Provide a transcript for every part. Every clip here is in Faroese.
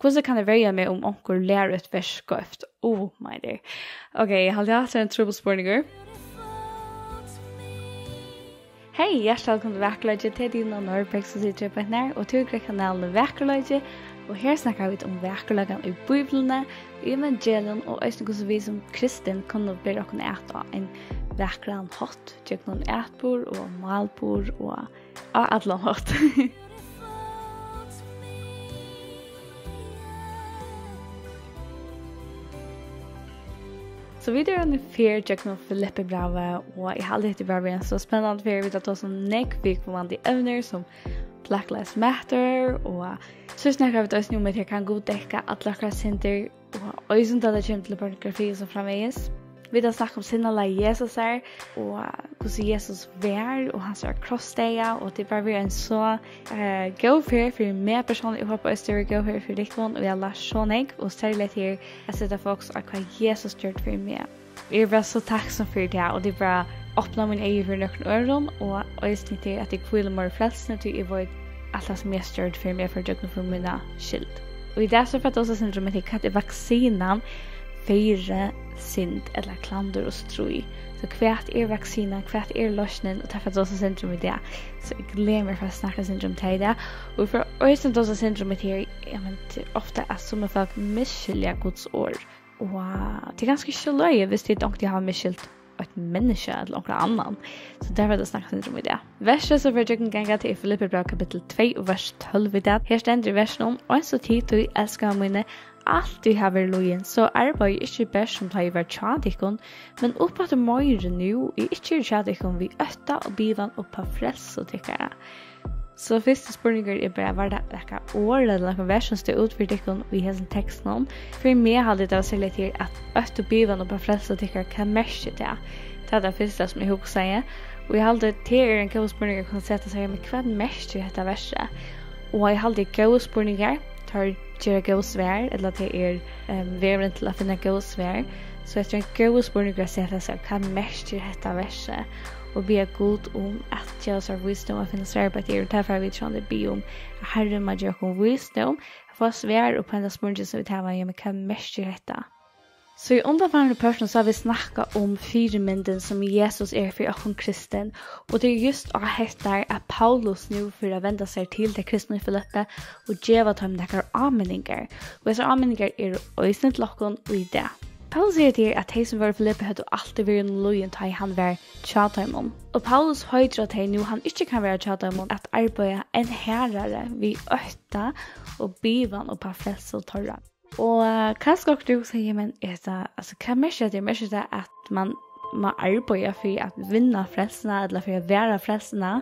Hvussu kan jeg verja meg onkur lærer et vers skeivt? Oh my dear. Okay, jeg har hatt en trouble spurningar. Hei, hjertelig velkommen til VAKURLEIKI til Dina Norberg som sitter på her, og til kanalen VAKURLEIKI, og her snakker vi om vakurleikan i Bíbliuni, i evangelien, og også hvordan vi som kristen kunne bli okken æta en vakran hot, tjekk noen ætbord og malbord og alle hot. Så vidare är fair check no Filippibrævið och I hade det bara så spännande för vi tar som neckweek på man de övner som Black Lives Matter och så snackar vi oss nu med att kan god täcka alla center och isn't det att till pornografi som framvägs. Vi har snackat om sinna Jesus här och hur Jesus var och hans krosssteja och det var en så go för mer personer jag hoppas det go för riktigt och jag lär så nek och särskilt här att sätta folks att vad Jesus gjort för mig. Jag var så tacksam för det och det var öppna min egen för några öron och just inte att jag kvill mer frälsning till jag var alla som mest gjort för mig för jag för mina skild. Och i det så för att också syndromet att vaccinan fyrre synd eller klander och strui. Så kvärt vaccina, kvärt lösningen och träffat oss syndrom i det. Så jag glömmer för att snacka syndrom till det. Och för östen oss syndrom här, ofta är som folk misskilja Guds ord. Och det är ganska skillöje hvis det inte har misskilt ett människa eller någon annan. Så därför det snacka syndrom i det. Verset så för jag kan till Filippibrævið kapitul 2 och vers 12 i det. Här ständer versen om och så tid du älskar mine allt du har lojen, så arbeid ikke bare som tar I hver tjadikon, men oppåt møyre nu, ikke tjadikon vi øtta og bivan og på frels og tykkere. Så første spørninger bare, var det noen år eller noen vers som stod ut for dikon vi har en tekst om? For meg hadde det også litt til at øtta og bivan og på frels og tykkere kan merke det. Det det første som jeg husker sier. Og jeg hadde til en god spørninger kunne sette seg med hva merke dette verset. Og jeg hadde gode spørninger, tar gjøre gode svær, eller til vevren til å finne gode svær. Så etter en gode spørning å sette seg, hva mest gjør dette verset? Og be god om at gjøre oss visdom og finne svær på det. Og derfor vi tror det be om at Herren må gjøre oss visdom, få svær og på en spørning som vi tar med hva mest gjør dette? Så I undervarende person så har vi snakket om 4 mynden som Jesus for oss kristen. Og det just å hetta at Paulus nu for å vende seg til det kristne i Filippi og gjøre dem noen anmenninger. Og disse anmenninger øyne til dere og I det. Paulus sier til at de som var i Filippi hadde alltid vært en løyen til han var tjataimon. Og Paulus høyder at nu han ikke kan være tjataimon at arbeide en herrere vi øyta og bivan og på frelse og torra. Og hva skal du si, men hva merker det? Merker det at man må arbeide for å vinne frelsene, eller for å være frelsene?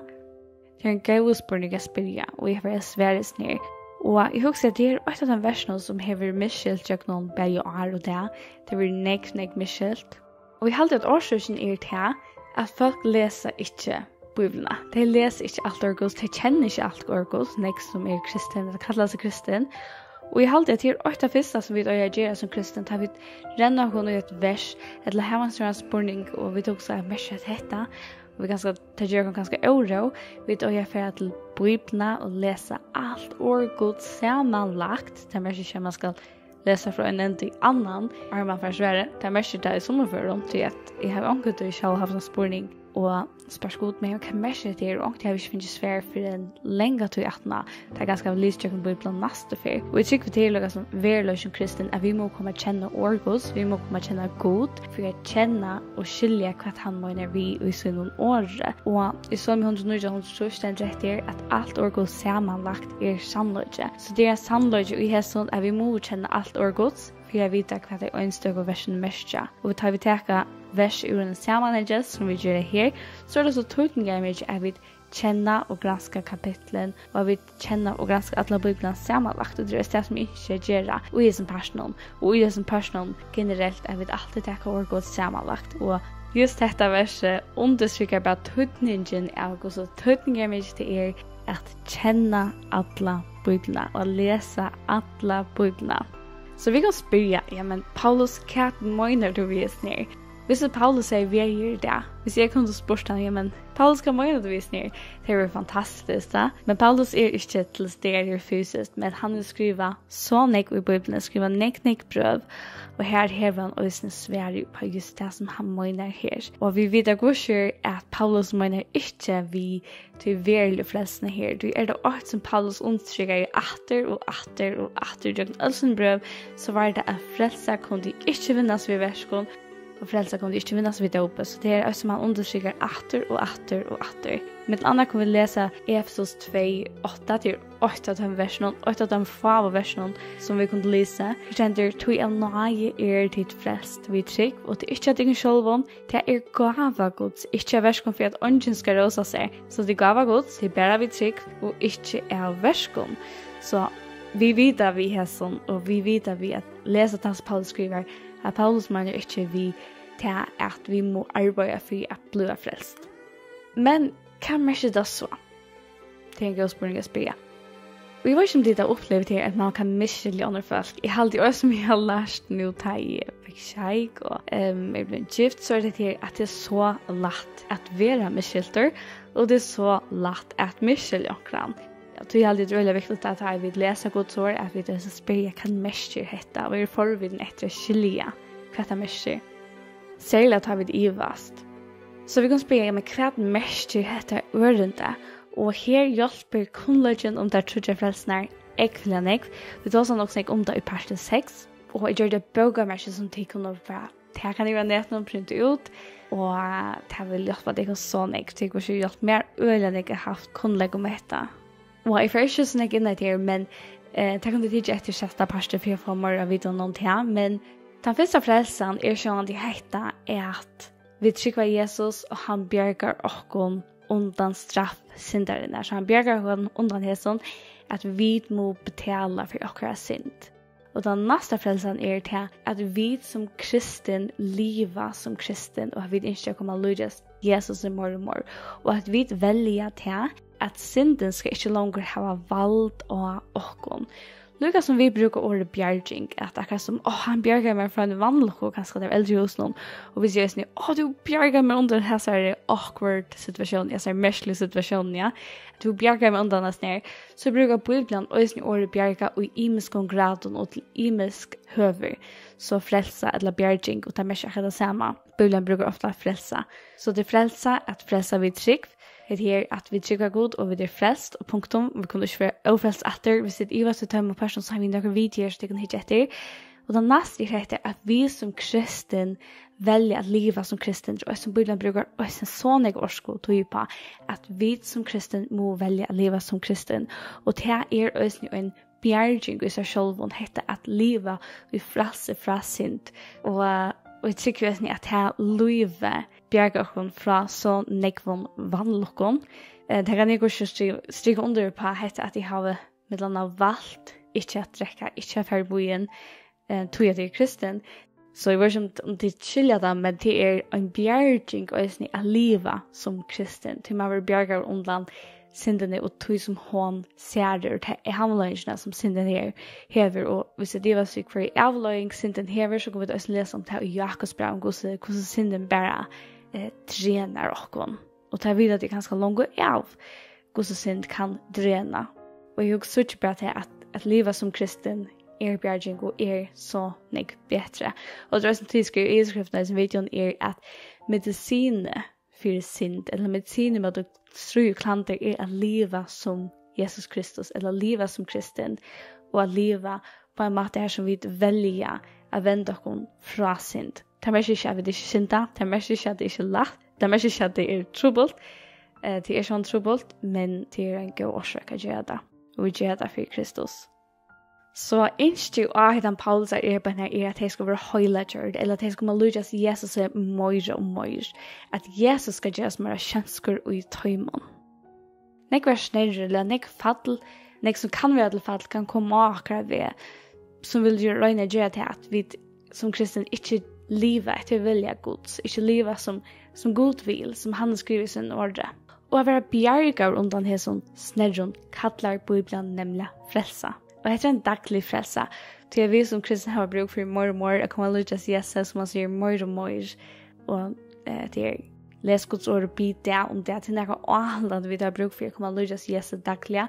Det en god spørning å spørre, og jeg får svære snir. Og jeg husker at det et av de versene som har misskilt til noen bæg og år og det. Det var nek misskilt. Og jeg halte at årsøken til at folk leser ikke Bibelene. De leser ikke alt orgos, de kjenner ikke alt orgos, nek som kristen, eller kallar seg kristen. Og jeg halte at det et av første som vi gjør som kristen, tar vi renner hun i et vers, eller her var en spurning, og vi tok seg mest hetta, og vi gjør ganske oro, vi gjør for til Bibelene og lese alt ordet sammenlagt, det er mest ikke man skal lese fra en ende til annan, og man får svære, det er mest ikke det I sommerføren, til at jeg har onkur til å ha en spurning, og spørs god med hva merker det og det har vi ikke finnet svære for en lenge til atna. Det er ganske lystjøkken på Bibelen neste fyr. Og jeg tykker til å som verløs som kristen at vi må komme kjenne orgos, vi må komme kjenne god, for å kjenne og skilje hva han mener vi i sin åre. Og I som 100 stendt rett at alt orgos sammenlagt sannløgje. Så det sannløgje og I sånn at vi må kjenne alt orgos, for jeg vet hva det ønstøk og versen mestja. Og tar vi teka vers ur en sammanhanget som vi gjør her, så det så tolkninger at vi kjenner og granska kapitlen, og vi kjenner og granska alle Bibelen sammenlagt, og det det som vi ikke gjør, og I som personen, og I som personen generelt at vi alltid takker ordet sammenlagt, og just dette verset understryker bare tolkningen av Gud, så tolkninger til at kjenne alle Bibelene, og lese alle Bibelene. Så vi kan spørre, men Paulus, hva mener du vi snir? Hvis Paulus säger verjer det. Hvis jag kunde spurt han, ja men Paulus kan många det vis ner. Det är fantastiskt det. Men Paulus är inte till steder fysiskt, men han skriva så nek i Bibeln, skriva nek bröv. Och här har han också Sverige på just det som han menar här. Och vi vet också att Paulus menar inte vi till verkliga frälsarna här. Det är det också som Paulus understryker i atter. Och sin brev så var det att frälsar kunde inte vinnas vid verskon. Och frälsar kunde inte vinnas vid dopet. Så det är också som han understryker atter. Med andra kan vi läsa Efesos 2:8 till 8 versen, 8 av få versen som vi kunde läsa. Vi känner tog av nåje till frälst vid trygg och det är inte att ingen självån, det är gåva Guds, inte verskon för att ungen ska rosa sig. Så det gåva Guds, det är bara vid trygg och inte är verskon. Så vi vet att vi har sån och vi vet att vi att läsa tas Paulus skriver att Paulus menar inte vi till att vi må arbeta för att bli frälst. Men kan man inte så? Det är en god spurning att spela. Vi var inte om det har upplevt här att man kan misskilja andra folk. I halvt år som jag har lärt nu tar jag tjejk och jag blir gift så är det här att det är så lätt att vara misskilter och det är så lätt att misskilja omkring. Jag tror alltid det är väldigt viktigt att jag vill läsa Guds ord, att vi då så spela kan mest hetta och vi är förviden efter skilja vad det mest är. Särskilt att vi ivast. Så vi kan spela med kvart mest hetta ordentligt. Och här hjälper kunnlagen om det trodde frälsnar ekvillan. Vi tar sånn också om det i parten 6. Och jag gör det bögamässigt som de kunde vara. Det kan göra nätet och printa ut. Och det vill hjälpa det kan sån ek. Det går hjälpa mer öl än jag har haft kunnlag om detta. Och jag får inte sån ek innan det men det kan det inte efter sista parten för jag får mer vid någonting. Men den första frälsan är sån det hetta är att vi trycker Jesus och han bjärgar oss undan straff syndarna. Så han bjärgar honom undan hässon att vi må betala för okra synd. Och den nästa frälsan är till att vi som kristen leva som kristen och att vi inte kommer lydas Jesus och mor. Och att vi väljer till att synden ska inte längre ha vald och okon. Lika som vi brukar ordet bjärging, att akkurat som, han bjärgar mig från en vandel och kanske det är äldre hos någon. Och vi säger sånn, du bjärgar mig under den här awkward situation, jag säger märklig situation, ja. Du bjärgar mig under den här. Så brukar Bíblian också ordet bjärga och i imisk graden och till imisk höver. Så frälsa eller bjärging och ta med sig det samma. Bíblian brukar ofta frälsa. Så det frälsa, att frälsa vid trygg. Det här att vi trycker god och vi är frälst och punktum. Vi kunde inte vara ofrälst efter. Vi sitter i oss och tömmer person så har vi några videor så det kan hitta efter. Och den nästa är att vi som kristen väljer att leva som kristen. Och som Bibeln brukar också en sån årsko tog på att vi som kristen må välja att leva som kristen. Och det är också en bjärging i sig själv och hetta att leva i frälse från synd. Och jag tycker att det här livet bjergar oss fra så nekvån vannlokken. Det kan jeg også stryke under på at jeg har midlene valgt ikke at drekke, ikke at ferdigbojen, tog jeg til kristen. Så jeg vet ikke om det skiljer det, men det er en bjerging og at leva som kristen. Til man vil bjerge undan syndene og tog som hon ser det. Det er avløyingene som synden hever. Og hvis det var syk for avløying synden hever, så kan vi også lese om det i Jakobsbrev om hvordan synden bare drenar okon. Och ta vidare det ganska långt av hur så synd kan drena. Och jag så tycker bara att leva som kristen bjärging och så mycket bättre. Och det som tidskriver i skriften som videon att medicin för synd eller medicin med att strö klanter att leva som Jesus Kristus eller leva som kristen och att leva på en måte här som vi väljer att vända oss från synd. Det är inte att det är synda, det är inte att det är lätt, det är inte att det är trubbelt, det är sån trubbelt, men det är en god orsak att göra det. Och vi gör det för Kristus. Så inte att den Paulus är på den här att det ska vara höjlagjord, eller att det ska lydas Jesus är mer och mer. Att Jesus ska göra mer känslor i töjman. Nek var snärre, eller nek fall, nek som kan vara till fall, kan komma akkurat vid, som vill göra det att vi som kristen inte leva efter vilja Guds, inte leva som Gud vill, som han skriver i sin ordet. Och att vara bjärgar undan det som snärron kallar Bibeln nämligen frälsa. Och det är en daglig frälsa. Till vi som kristna har bruk för mer och mer att komma lyckas Jesus som man säger mer och mer. og det les Guds ord og bid det om det til noe annet vi har bruk for å komme løs Jesu daglige.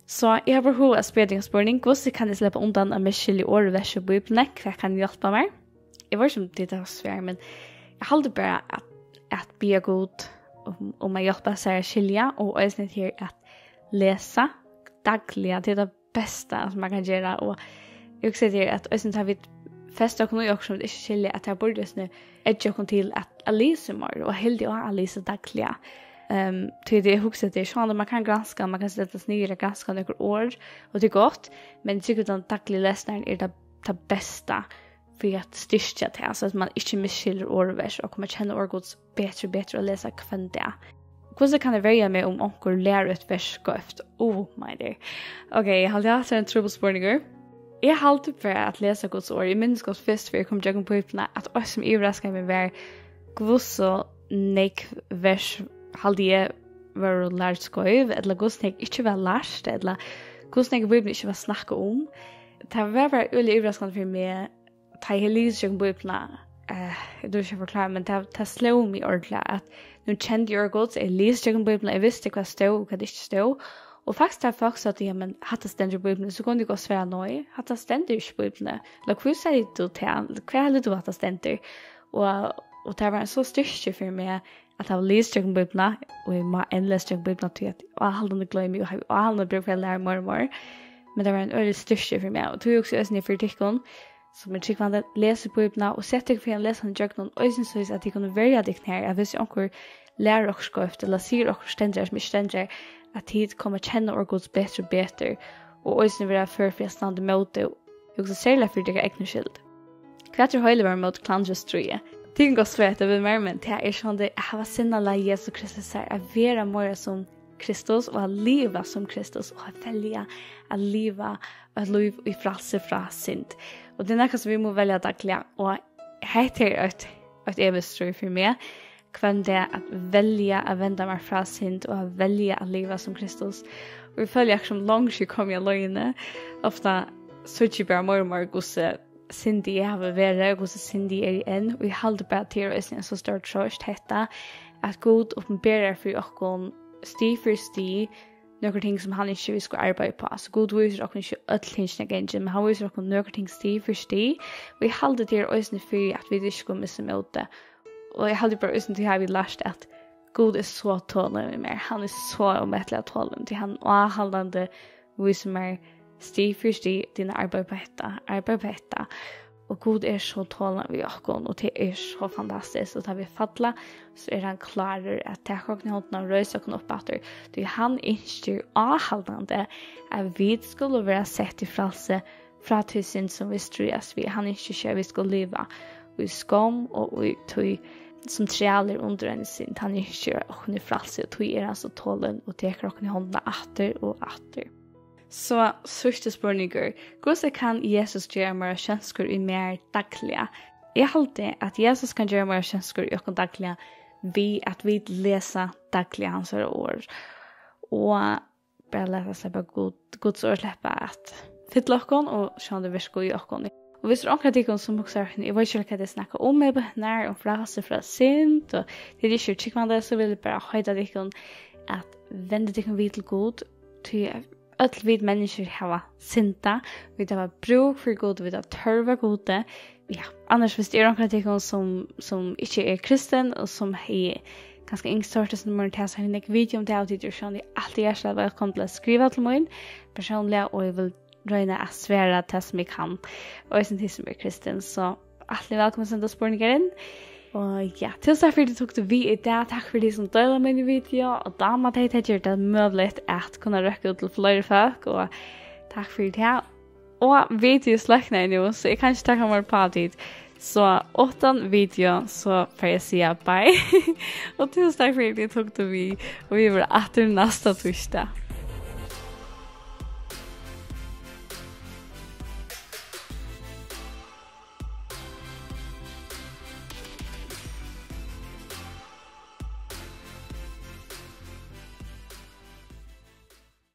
Så jeg har behov av spørning. Hvordan kan jeg slippe undan av misskillige ord og vers og Bibelen? Hva kan hjelpe meg? Jeg var som det var svært, men jeg holder bare at be god om jeg hjelper seg å skilje, og også til at lese daglige, det det beste som man kan gjøre, og jeg vil si til at også tar vi fest og noe som ikke skilje, at jeg burde ikke til at lese mer, og heldig å lese daglige. Till det huset det är man kan granska, man kan sätta sig ner och granska några år och det är gott, men tycker att daglig läsning är det bästa för att styrka det, så att man inte misskiljer ordvers och kommer känna ordgods bättre och läsa kvända. Hur kan det vara med om onkur lærer ett vers skeivt? Oh my dear. Okej, jag hade haft en trubbelspårningar. Jag hade för att läsa Guds ord. Jag minns gott först för jag kom jag på Bibeln att oss som överraskade mig var Hvussu vers halde jeg var lært skøyv, eller hvordan jeg ikke var lært, eller hvordan jeg Bibelen ikke var snakket om. Det var bare veldig overraskende for meg, da jeg lyser ikke Bibelen, jeg tror ikke forklare, men det slår meg ordentlig, at nå kjente jeg godt, jeg lyser ikke Bibelen, jeg visste hva stod og hva det ikke stod, og faktisk da folk sa at ja, men hatt stender Bibelen, så kunne de gå svære nøye, hatt stender ikke Bibelen, eller hva sier du til, hva er det du hatt stender? Og det var en så styrke for meg, at jeg har lyst til Bibelen, og jeg må endelig til Bibelen til at jeg har glemt og jeg har brukt for å lære mer og mer. Men det var en øyelig styrke for meg. Og tog også øyne for tikkene, som jeg tykker man leser Bibelen, og sett ikke for å lese den i jøkken, og øyne synes at de kunne verja dikken her, at hvis jeg onkur lærer dere skeivt, eller sier dere stender som ikke stender, at de kommer kjenne orgods bedre og bedre, og øyne vil være før for å stande mot det, og også særlig for dere egne skyld. Hva tror høylig var mot klandrestrøye? Det går svært over mer, men det er sånn at jeg har sinnet la Jesus Kristus her, å være mer som Kristus, og å leve som Kristus, og å velge å leve og liv i frelse fra synd. Og det er noe som vi må velge daglig, og heter et evigstrøy for meg, hvem det er å velge å vende meg fra synd, og å velge å leve som Kristus. Og vi følger ikke som langt jeg kommer i løgene, ofte så ikke bare mer og mer gosse Cindy har vært, og så Cindy er igjen, og jeg holder bare til å se en så stor trøst hetta, at Gud åpenberer for oss sti for sti, noen ting som han ikke skal arbeide på. Så Gud viser oss ikke alle tingene gjengen, men han viser oss noen ting sti for sti, og jeg holder til å se for at vi ikke skal miste med det. Og jeg holder bare til å vi lært at Gud er så tålende med meg, han er så omettelig tålende, til han avholdende viser meg sti for sti, dine arbeid på hetta, og Gud er så tålende ved oss, og det er så fantastisk, og da vi fattler, så er han klarer at det er åkne hånden og røyse åkne opp etter, det er han ikke avholdende, at vi skulle være sett i frelse fra til synd som vi strøyes vi, han ikke kjør vi skulle leve, vi skam, og vi tog som trealer under en synd, han ikke kjør åkne frelse, og tog er han så tålende, og teker åkne hånden etter og etter. Så sørste spørninger, hvordan kan Jesus gjøre mer kjønsker i mer daglige? Jeg holder at Jesus kan gjøre mer kjønsker i åkken daglige ved at vi leser daglige hans ord. Og bare lese seg på Guds ord slippe at fylle åkken og se om det virker i åkken. Og hvis det er akkurat ikke som også er, jeg vet ikke hva det snakker om meg på henne, om frase fra synd, og det er ikke tykker man det, så vil jeg bare høyde dere at vende dere vidt til Gud, til Öll vid människor har synda, vi har bruk för god, vi har törva gode. Ja, annars hvis det är några som inte är kristen och som är ganska yngstsorter som man tar sig en video om det och det är alltid hjärtligt välkommen till att skriva till mig personligen och jag vill röjna att svära till som jag kan. Och jag är som är kristen, så alltid välkommen att sända spårningar in. Og ja, til så for det tok vi i dag. Takk for de som deler min video. Og da må jeg gjøre det mulig at kunne røkke ut til flere folk. Og takk for det. Og video sløkner nå, så jeg kan ikke takke meg på tid. Så 8 video, så får jeg si bye. Og til så for det tok vi. Og vi var etter neste torsdag.